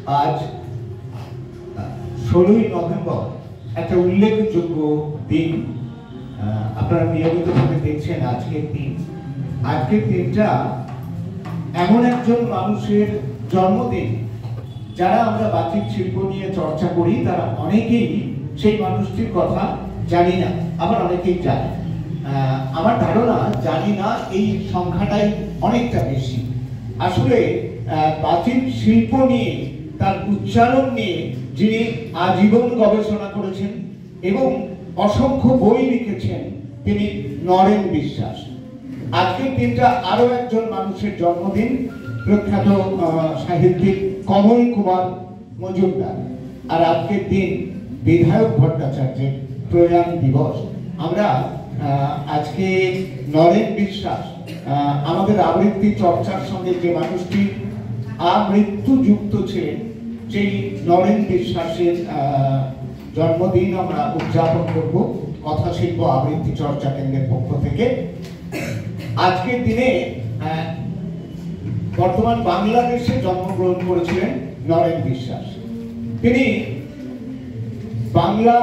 আজ 16ই নভেম্বর একটা উল্লেখযোগ্য দিন। আপনারা নিয়মিতভাবে দেখছেন আজকের দিন। আজকের দিনটা এমন একজন মানুষের জন্মদিন যারা আমরা বাচিক শিল্প নিয়ে চর্চা করি তারা অনেকেই সেই মানুষটির কথা জানি না, আবার অনেকেই জানে। আমার ধারণা জানি না এই সংখ্যাটাই অনেকটা বেশি। আসলে বাচিক শিল্প নিয়ে, তার উচ্চারণ নিয়ে যিনি আজীবন গবেষণা করেছেন এবং অসংখ্য বই লিখেছেন তিনি নরেন বিশ্বাস। আজকের দিনটা আরো একজন মানুষের জন্মদিন, প্রখ্যাত সাহিত্যিক কমল কুমার মজুমদার। আর আজকের দিন বিধায়ক ভট্টাচার্যের প্রয়াণ দিবস। আমরা আজকে নরেন বিশ্বাস, আমাদের আবৃত্তি চর্চার সঙ্গে যে মানুষটি আমৃত্যু যুক্ত ছিলেন, সেই নরেন বিশ্বাসের জন্মদিন আমরা উদযাপন করব কথাশিল্প আবৃত্তি চর্চা কেন্দ্রের পক্ষ থেকে। আজকের দিনে বর্তমান বাংলাদেশে জন্মগ্রহণ করেছিলেন নরেন বিশ্বাস। তিনি বাংলা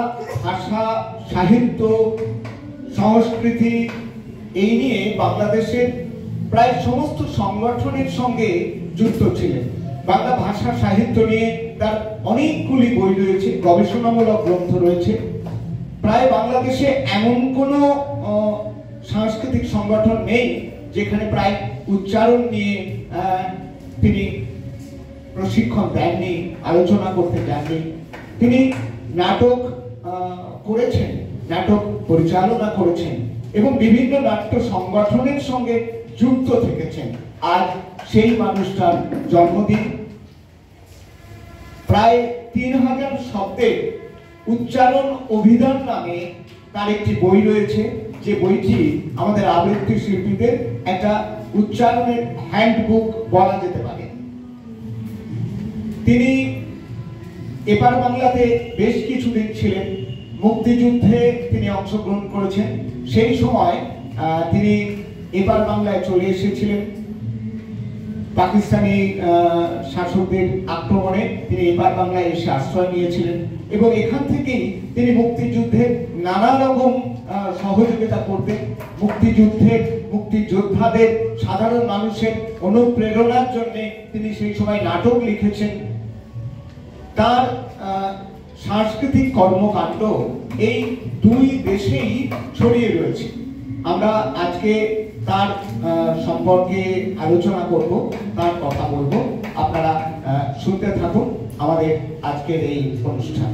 ভাষা, সাহিত্য, সংস্কৃতি এই নিয়ে বাংলাদেশের প্রায় সমস্ত সংগঠনের সঙ্গে যুক্ত ছিলেন। বাংলা ভাষা সাহিত্য নিয়ে তার অনেকগুলি বই রয়েছে, গবেষণামূলক গ্রন্থ রয়েছে। প্রায় বাংলাদেশে এমন কোনো সাংস্কৃতিক সংগঠন নেই যেখানে প্রায় উচ্চারণ নিয়ে তিনি প্রশিক্ষণ দেননি, আলোচনা করতে যাননি। তিনি নাটক করেছেন, নাটক পরিচালনা করেছেন এবং বিভিন্ন নাট্য সংগঠনের সঙ্গে যুক্ত থেকেছেন। আজ সেই মানুষটার জন্মদিন। প্রায় 3000 শব্দের উচ্চারণ অভিধান নামে তার একটি বই রয়েছে, যে বইটি আমাদের আবৃত্তি শিল্পীদের একটা উচ্চারণের হ্যান্ডবুক বলা যেতে পারে। তিনি এপার বাংলাতে বেশ কিছুদিন ছিলেন। মুক্তিযুদ্ধে তিনি অংশগ্রহণ করেছেন। সেই সময় তিনি এপার বাংলায় চলে এসেছিলেন। পাকিস্তানি শাসকদের আক্রমণে তিনি এপার বাংলায় এসে আশ্রয় নিয়েছিলেন এবং এখান থেকেই তিনি মুক্তিযুদ্ধে নানা রকম সহযোগিতা করতেন। মুক্তিযোদ্ধাদের, সাধারণ মানুষের অনুপ্রেরণার জন্য তিনি সেই সময় নাটক লিখেছেন। তার সাংস্কৃতিক কর্মকাণ্ড এই দুই দেশেই ছড়িয়ে রয়েছে। আমরা আজকে তার সম্পর্কে আলোচনা করব, তার কথা বলবো। আপনারা শুনতে থাকুন আমাদের আজকের এই অনুষ্ঠান।